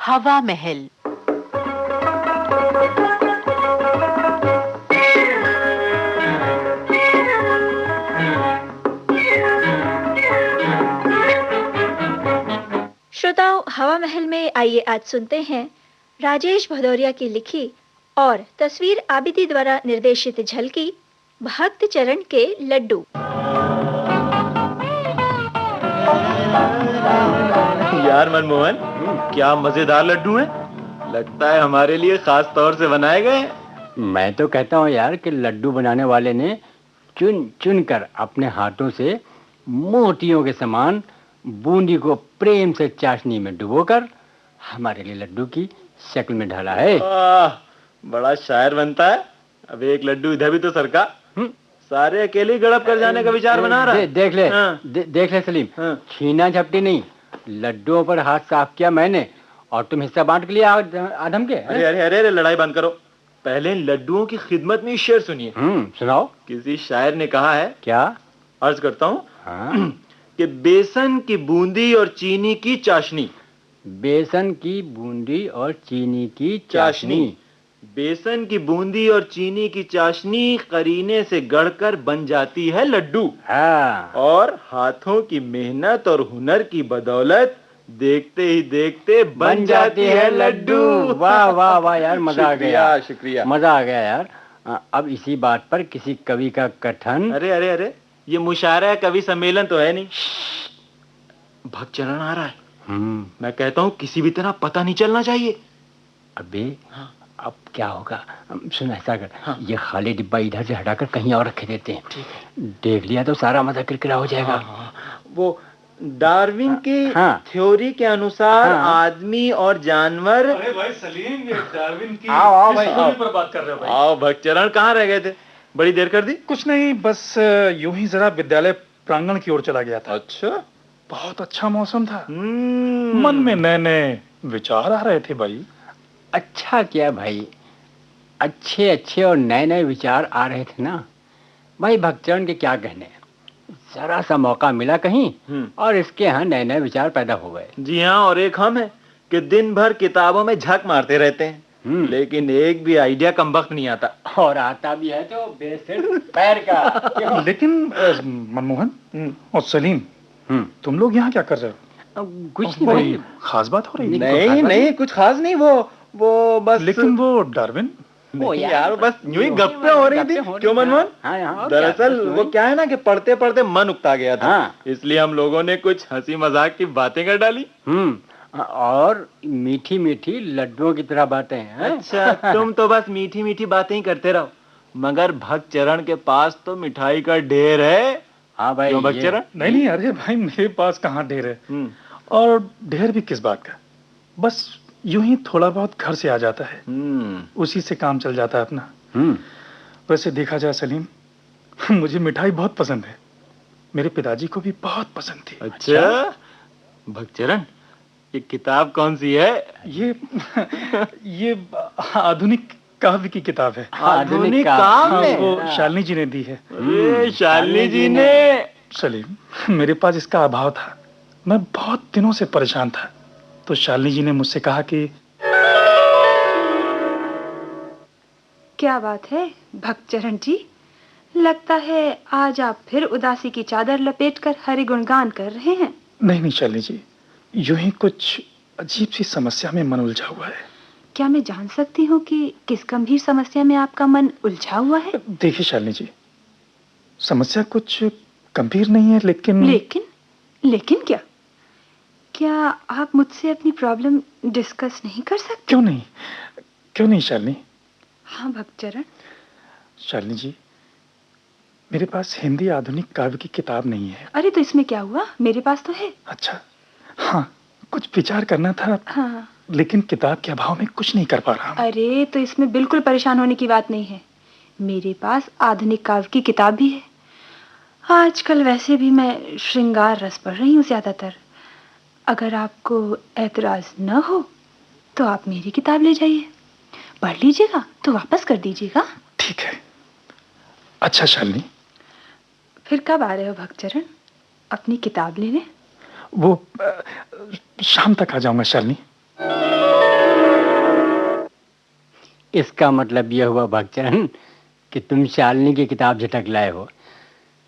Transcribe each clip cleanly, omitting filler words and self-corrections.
हवा महल। श्रोताओं, हवा महल में आइए आज सुनते हैं राजेश भदौरिया की लिखी और तस्वीर आबिदी द्वारा निर्देशित झलकी भक्त चरण के लड्डू। यार मनमोहन, क्या मजेदार लड्डू हैं। लगता है हमारे लिए खास तौर से बनाए गए हैं। मैं तो कहता हूँ यार कि लड्डू बनाने वाले ने चुन चुन कर अपने हाथों से मोतियों के समान बूंदी को प्रेम से चाशनी में डुबोकर हमारे लिए लड्डू की शक्ल में ढाला है। बड़ा शायर बनता है। अब एक लड्डू इधर भी तो सरका। सारे अकेले गड़प कर जाने का विचार बना रहा है। देख ले, देख ले सलीम, छीना झपटी नहीं, लड्डुओं पर हाथ साफ किया मैंने और तुम हिस्सा बांट के लिए आधम के। अरे अरे अरे लड़ाई बंद करो। पहले लड्डुओं की खिदमत में शेर सुनिए। सुनाओ। किसी शायर ने कहा है, क्या? अर्ज करता हूँ कि बेसन की बूंदी और चीनी की चाशनी। बेसन की बूंदी और चीनी की चाशनी। बेसन की बूंदी और चीनी की चाशनी करीने से गढ़कर बन जाती है लड्डू। और हाथों की मेहनत और हुनर की बदौलत देखते ही देखते बन जाती है लड्डू। वाह वाह वाह यार, मजा आ गया। शुक्रिया, मजा आ गया यार। अब इसी बात पर किसी कवि का कथन। अरे अरे अरे, ये मुशायरा कवि सम्मेलन तो है नहीं। भक्त चरण आ रहा है। मैं कहता हूँ किसी भी तरह पता नहीं चलना चाहिए। अबे अब क्या होगा? सुन, ऐसा कर, ये खाली डिब्बा इधर से हटाकर कहीं और रखे देते हैं। ठीक है। देख लिया तो सारा मजा किरकिरा हो जाएगा। वो डार्विन की थ्योरी के अनुसार आदमी और जानवर। अरे भाई सलीम, ये डार्विन की आओ भाई, थ्योरी पर बात कर रहे हो भाई। आओ भक्त चरण, कहाँ रह गए थे? बड़ी देर कर दी। कुछ नहीं, बस यूं ही जरा विद्यालय प्रांगण की ओर चला गया था। अच्छा, बहुत अच्छा मौसम था। मन में नए नए विचार आ रहे थे भाई। अच्छा किया भाई, अच्छे अच्छे और नए नए विचार आ रहे थे ना भाई। भक्तचरण के क्या कहने, जरा सा मौका मिला कहीं और इसके यहाँ नए नए विचार पैदा हो गए। जी हाँ, और एक हम है कि दिन भर किताबों में झक मारते रहते हैं, लेकिन एक भी आइडिया कमबख्त नहीं आता। और आता भी है तो बेसिर पैर का। लेकिन मनमोहन और सलीम, तुम लोग यहाँ क्या कर रहे हो? कुछ नहीं, खास बात हो रही? नहीं, कुछ खास नहीं। वो बस। लेकिन वो डार्विन, यार बस यूं ही गप्पे हो रही थी। क्यों मनमोहन? दरअसल वो क्या है ना कि पढ़ते पढ़ते मन उकता गया था। इसलिए हम लोगों ने कुछ हंसी मजाक की बातें कर डाली। और मीठी मीठी लड्डुओं की तरह बातें हैं। अच्छा, तुम तो बस मीठी मीठी बातें ही करते रहो, मगर भक्त चरण के पास तो मिठाई का ढेर है। हाँ भाई। क्यों भक्त चरण? नहीं, अरे भाई मेरे पास कहाँ ढेर है। और ढेर भी किस बात का, बस यूं ही थोड़ा बहुत घर से आ जाता है, उसी से काम चल जाता है अपना। वैसे देखा जाए सलीम, मुझे मिठाई बहुत पसंद है। मेरे पिताजी को भी बहुत पसंद थी। अच्छा भक्त चरण, ये किताब कौन सी है? ये आधुनिक काव्य की किताब है। आधुनिक काव्य? वो शालिनी जी ने दी है। अरे शालिनी जी ने? सलीम, मेरे पास इसका अभाव था, मैं बहुत दिनों से परेशान था, तो शालिनी जी ने मुझसे कहा कि। क्या बात है भक्तचरण जी, लगता है आज आप फिर उदासी की चादर लपेटकर हरि गुणगान कर रहे हैं। नहीं शालिनी जी, यूं ही कुछ अजीब सी समस्या में मन उलझा हुआ है। क्या मैं जान सकती हूँ कि किस गंभीर समस्या में आपका मन उलझा हुआ है? देखिए शालिनी जी, समस्या कुछ गंभीर नहीं है, लेकिन क्या आप मुझसे अपनी प्रॉब्लम डिस्कस नहीं कर सकते? क्यों नहीं शालिनी? हाँ भक्तचरण। शालिनी जी, मेरे पास हिंदी आधुनिक काव्य की किताब नहीं है। अरे तो इसमें क्या हुआ, मेरे पास तो है। अच्छा, हाँ, कुछ विचार करना था। हाँ। लेकिन किताब के अभाव में कुछ नहीं कर पा रहा हूँ। अरे तो इसमें बिल्कुल परेशान होने की बात नहीं है, मेरे पास आधुनिक काव्य की किताब भी है। आजकल वैसे भी मैं श्रृंगार रस पढ़ रही हूँ ज्यादातर। अगर आपको ऐतराज न हो तो आप मेरी किताब ले जाइए, पढ़ लीजिएगा तो वापस कर दीजिएगा। ठीक है। अच्छा शालिनी, फिर कब आ रहे हो भक्तचरण अपनी किताब लेने? वो शाम तक आ जाऊंगा शालिनी। इसका मतलब यह हुआ भक्तचरण कि तुम शालिनी की किताब झटक लाए हो।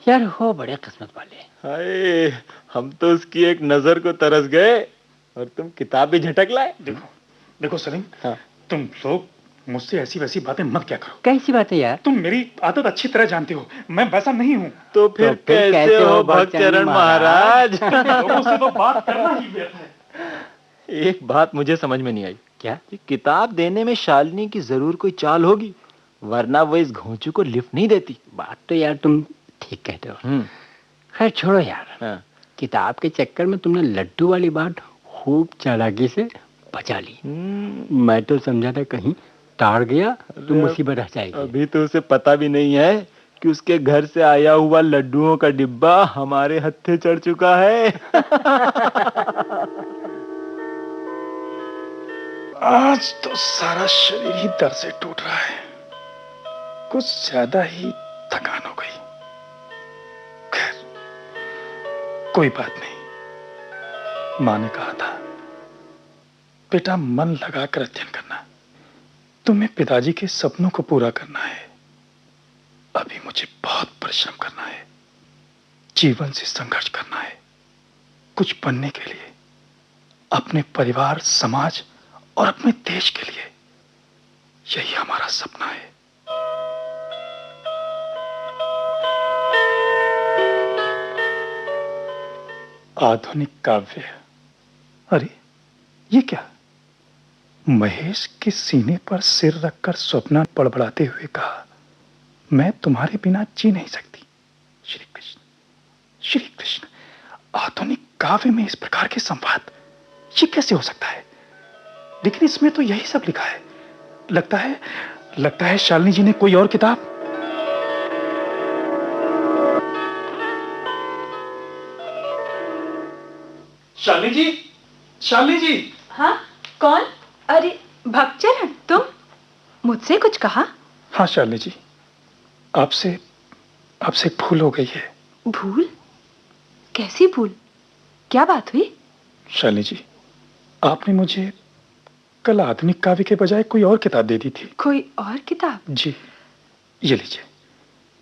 यार हो बड़े किस्मत वाले। हाय, हम तो उसकी एक नजर को तरस गए और तुम किताब भी झटक लाए। देखो देखो सलीम, हाँ। तुम लोग मुझसे ऐसी वैसी बातें मत क्या करो। कैसी बात है यार? तुम मेरी आदत अच्छी तरह जानते हो, मैं वैसा नहीं हूँ। तो फिर कैसे हो भक्तचरण महाराज? लोगों से तो बात करना ही व्यर्थ है। एक बात मुझे समझ में नहीं आई। क्या? कि किताब देने में शालिनी की जरूर कोई चाल होगी, वरना वो इस घोंचू को लिफ्ट नहीं देती। बात तो यार तुम ठीक कहते हो। खैर छोड़ो यार। हाँ। किताब के चक्कर में तुमने लड्डू वाली बात खूब चालाकी से बचा ली। मैं तो समझा था कहीं ताड़ गया तो मुसीबत रह जाएगी। अभी तो उसे पता भी नहीं है कि उसके घर से आया हुआ लड्डुओं का डिब्बा हमारे हत्थे चढ़ चुका है। आज तो सारा शरीर ही दर्द से टूट रहा है, कुछ ज्यादा ही थकान हो गई। खैर कोई बात नहीं। माँ ने कहा था, बेटा मन लगाकर अध्ययन करना, तुम्हें पिताजी के सपनों को पूरा करना है। अभी मुझे बहुत परिश्रम करना है, जीवन से संघर्ष करना है, कुछ बनने के लिए, अपने परिवार, समाज और अपने देश के लिए। यही हमारा सपना है। आधुनिक काव्य। अरे ये क्या? महेश के सीने पर सिर रखकर स्वप्ना बड़बड़ाते हुए कहा, मैं तुम्हारे बिना जी नहीं सकती। श्री कृष्ण, श्री कृष्ण। आधुनिक काव्य में इस प्रकार के संवाद, ये कैसे हो सकता है? लेकिन इसमें तो यही सब लिखा है। लगता है शालिनी जी ने कोई और किताब। शालिनी जी, शालिनी जी। हाँ, कौन? अरे भक्तचरण, तुम मुझसे कुछ कहा? हाँ शालिनी जी, आपसे एक भूल हो गई है। भूल? कैसी भूल? क्या बात हुई? शालिनी जी, आपने मुझे कल आधुनिक काव्य के बजाय कोई और किताब दे दी थी। कोई और किताब? जी, ये लीजिए।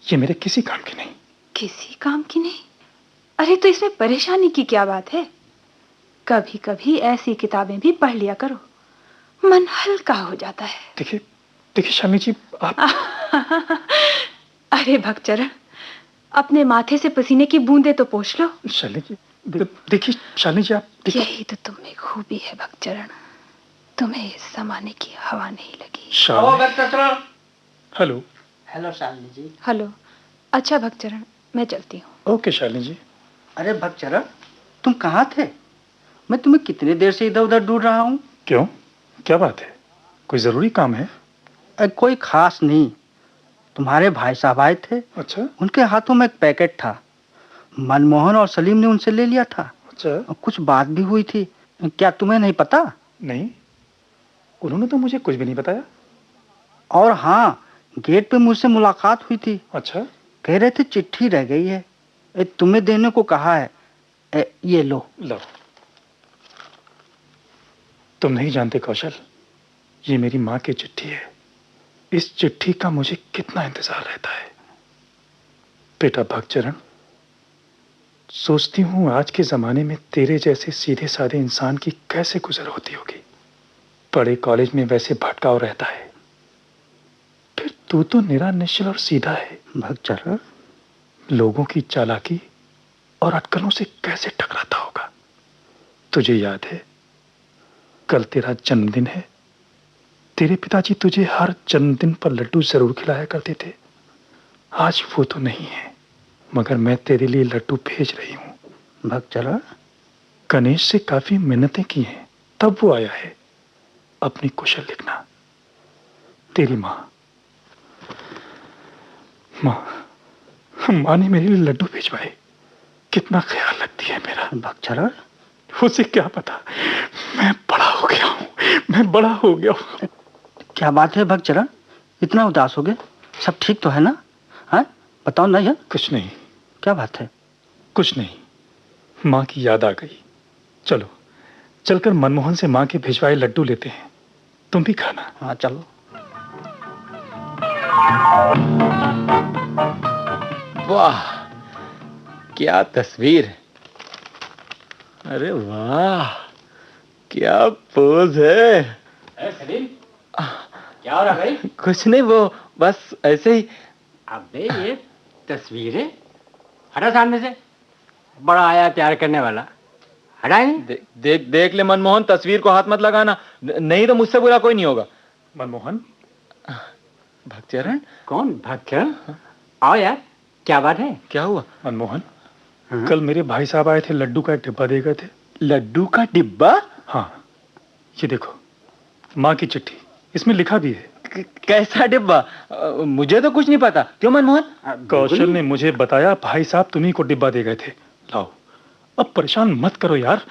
ये मेरे किसी काम की नहीं। किसी काम की नहीं? अरे तो इसमें परेशानी की क्या बात है? कभी कभी ऐसी किताबें भी पढ़ लिया करो, मन हल्का हो जाता है। देखिए शालिनी जी, आप अरे भक्तचरण, अपने माथे से पसीने की बूंदें तो पोंछ लो। शालिनी जी, देखिए शालिनी जी, आप यही तो तुम में खूबी है भक्तचरण, तुम्हें इस जमाने की हवा नहीं लगी। हेलो। हेलो शालिनी जी। हेलो। अच्छा भक्तचरण, मैं चलती हूँ। ओके शालिनी जी। अरे भक्तचरण, तुम कहाँ थे? मैं तुम्हें कितनी देर से इधर उधर ढूंढ रहा हूँ। क्यों, क्या बात है? कोई जरूरी काम है? कोई खास नहीं। तुम्हारे भाई साहब आए थे। अच्छा। उनके हाथों में एक पैकेट था, मनमोहन और सलीम ने उनसे ले लिया था। अच्छा। कुछ बात भी हुई थी, क्या तुम्हें नहीं पता? नहीं, उन्होंने तो मुझे कुछ भी नहीं बताया। और हाँ, गेट पे मुझसे मुलाकात हुई थी। अच्छा। कह रहे थे चिट्ठी रह गई है, तुम्हें देने को कहा है। ये लो। तुम नहीं जानते कौशल, ये मेरी माँ की चिट्ठी है। इस चिट्ठी का मुझे कितना इंतजार रहता है। बेटा भक्तचरण, सोचती हूँ आज के जमाने में तेरे जैसे सीधे साधे इंसान की कैसे गुजर होती होगी। बड़े कॉलेज में वैसे भटकाव रहता है, फिर तू तो निरा निश्चल और सीधा है। भक्तचरण, लोगों की चालाकी और अटकलों से कैसे टकराता होगा। तुझे याद है, कल तेरा जन्मदिन है। तेरे पिताजी तुझे हर जन्मदिन पर लड्डू जरूर खिलाया करते थे। आज वो तो नहीं है, मगर मैं तेरे लिए लड्डू भेज रही हूँ। भक्तचरण, गणेश से काफी मिन्नतें की हैं, तब वो आया है। अपनी कुशल लिखना। तेरी माँ। माँ ने मेरे लिए लड्डू भिजवाए, कितना ख्याल रखती है मेरा। भक्तचरण, उसे क्या पता, मैं बड़ा हो गया हूँ, मैं बड़ा हो गया हूँ। क्या बात है भक्तचरण, इतना उदास हो गए? सब ठीक तो है ना? हाँ बताओ ना यार। कुछ नहीं। क्या बात है? कुछ नहीं, माँ की याद आ गई। चलो चलकर मनमोहन से माँ के भिजवाए लड्डू लेते हैं, तुम भी खाना। हाँ चलो। वाह, क्या तस्वीर! अरे वाह, क्या पोज है! सलीम, क्या हो रहा भाई? कुछ नहीं, वो बस ऐसे ही। अबे ये तस्वीरें हटा सामने से, बड़ा आया प्यार करने वाला। हटाए नहीं? देख ले मनमोहन, तस्वीर को हाथ मत लगाना, नहीं तो मुझसे बुरा कोई नहीं होगा। मनमोहन, भक्तचरण? कौन भक्तचरण? आओ यार, क्या बात है? क्या हुआ? मनमोहन, कल मेरे भाई साहब आए थे, लड्डू का एक डिब्बा दे गए थे। लड्डू का डिब्बा? हाँ, ये देखो, माँ की चिट्ठी, इसमें लिखा भी है। कैसा डिब्बा? मुझे तो कुछ नहीं पता। क्यों मनमोहन? कौशल ने मुझे बताया, भाई साहब तुम्ही को डिब्बा दे गए थे। लाओ, अब परेशान मत करो यार,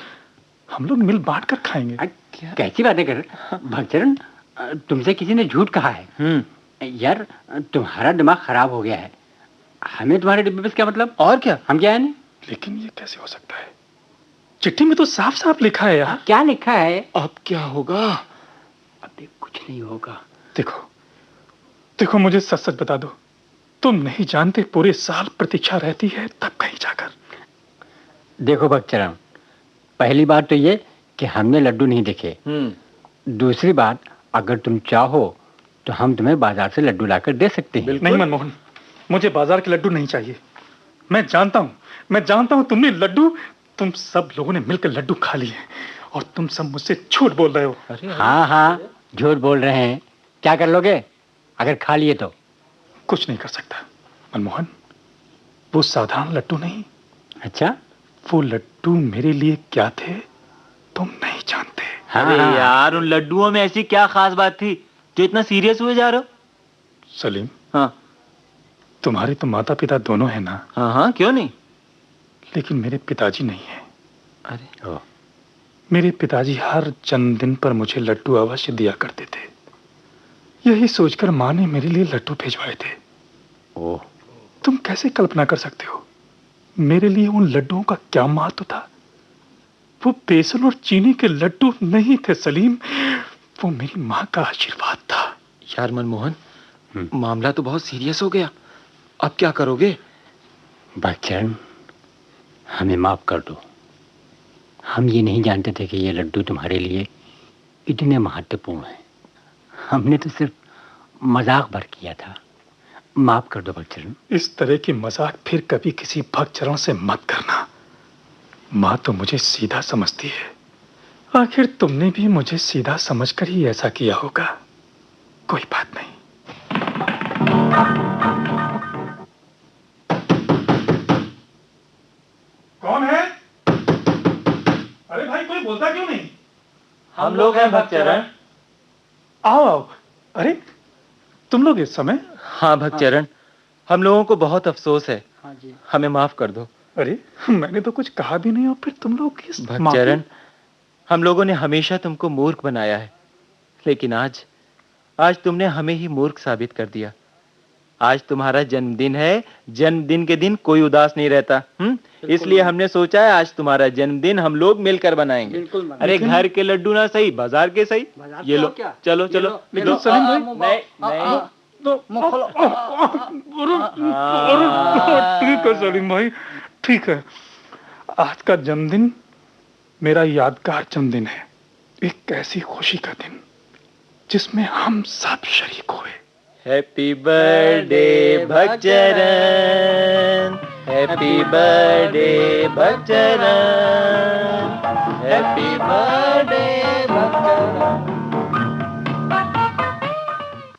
हम लोग मिल बांट कर खाएंगे। कैसी बातें कर भक्तचरण, तुमसे किसी ने झूठ कहा है? यार तुम्हारा दिमाग खराब हो गया है, हमें तुम्हारे डिब्बे पे क्या मतलब? और क्या, हम क्या है नहीं? लेकिन ये कैसे हो सकता है? चिट्ठी में तो साफ साफ लिखा है यार। क्या लिखा है? अब क्या होगा? अबे कुछ नहीं होगा। देखो देखो, मुझे सच सच बता दो, तुम नहीं जानते पूरे साल प्रतीक्षा रहती है, तब कहीं जाकर। देखो भक्तचरण, पहली बात तो ये कि हमने लड्डू नहीं देखे। दूसरी बात, अगर तुम चाहो तो हम तुम्हें बाजार से लड्डू लाकर दे सकते हैं। नहीं मनमोहन, मुझे बाजार के लड्डू नहीं चाहिए। मैं जानता हूँ तुमने लड्डू, तुम सब लोगों ने मिलकर लड्डू खा लिए और तुम सब मुझसे झूठ बोल रहे हो। हाँ, झूठ बोल रहे हैं। क्या कर लोगे अगर खा लिए तो? कुछ नहीं कर सकता मनमोहन, वो साधारण लड्डू नहीं। अच्छा, वो लड्डू मेरे लिए क्या थे तुम नहीं जानते। अरे यार, उन लड्डुओं में ऐसी क्या खास बात थी जो इतना सीरियस हुए जा रहे हो? सलीम, हाँ, तुम्हारे तो माता पिता दोनों है ना? हाँ, क्यों नहीं? लेकिन मेरे पिताजी नहीं है। अरे मेरे पिताजी हर जन्मदिन पर मुझे लड्डू अवश्य दिया करते थे। यही सोचकर माँ ने मेरे लिए लड्डू भिजवाए थे। ओह, तुम कैसे कल्पना कर सकते हो मेरे लिए उन लड्डुओं का क्या महत्व था? वो बेसन और चीनी के लड्डू नहीं थे सलीम, वो मेरी माँ का आशीर्वाद था। यार मनमोहन, मामला तो बहुत सीरियस हो गया, अब क्या करोगे? भक्तचरण, हमें माफ कर दो। हम ये नहीं जानते थे कि ये लड्डू तुम्हारे लिए इतने महत्वपूर्ण हैं। हमने तो सिर्फ मजाक भर किया था। माफ कर दो भक्तचरण। इस तरह की मजाक फिर कभी किसी भक्तचरण से मत करना। माँ तो मुझे सीधा समझती है, आखिर तुमने भी मुझे सीधा समझकर ही ऐसा किया होगा। कोई बात नहीं। कौन है? अरे भाई, कोई बोलता क्यों नहीं? हम लोग हैं भक्तचरण। आओ। अरे तुम लोग इस समय? हाँ भक्तचरण, हम लोगों को बहुत अफसोस है। हाँ जी। हमें माफ कर दो। अरे मैंने तो कुछ कहा भी नहीं और फिर तुम लोग किस? भक्तचरण, हम लोगों ने हमेशा तुमको मूर्ख बनाया है, लेकिन आज तुमने हमें ही मूर्ख साबित कर दिया। आज तुम्हारा जन्मदिन है, जन्मदिन के दिन कोई उदास नहीं रहता। इसलिए हमने सोचा है आज तुम्हारा जन्मदिन हम लोग मिलकर बनाएंगे। अरे घर के लड्डू ना सही, बाजार के सही। ये लो, चलो चलो। लेकिन सलीम भाई, नहीं, ठीक है सलीम भाई, ठीक है। आज का जन्मदिन मेरा यादगार जन्मदिन है, एक ऐसी खुशी का दिन जिसमें हम सब शरीक हुए। Happy birthday Bhaktacharan, happy birthday Bhaktacharan, happy birthday Bhaktacharan.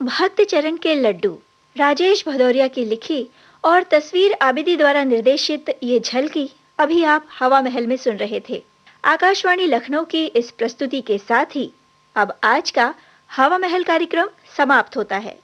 Bhaktacharan के लड्डू, राजेश भदौरिया की लिखी और तस्वीर आबिदी द्वारा निर्देशित ये झलकी अभी आप हवा महल में सुन रहे थे। आकाशवाणी लखनऊ की इस प्रस्तुति के साथ ही अब आज का हवा महल कार्यक्रम समाप्त होता है।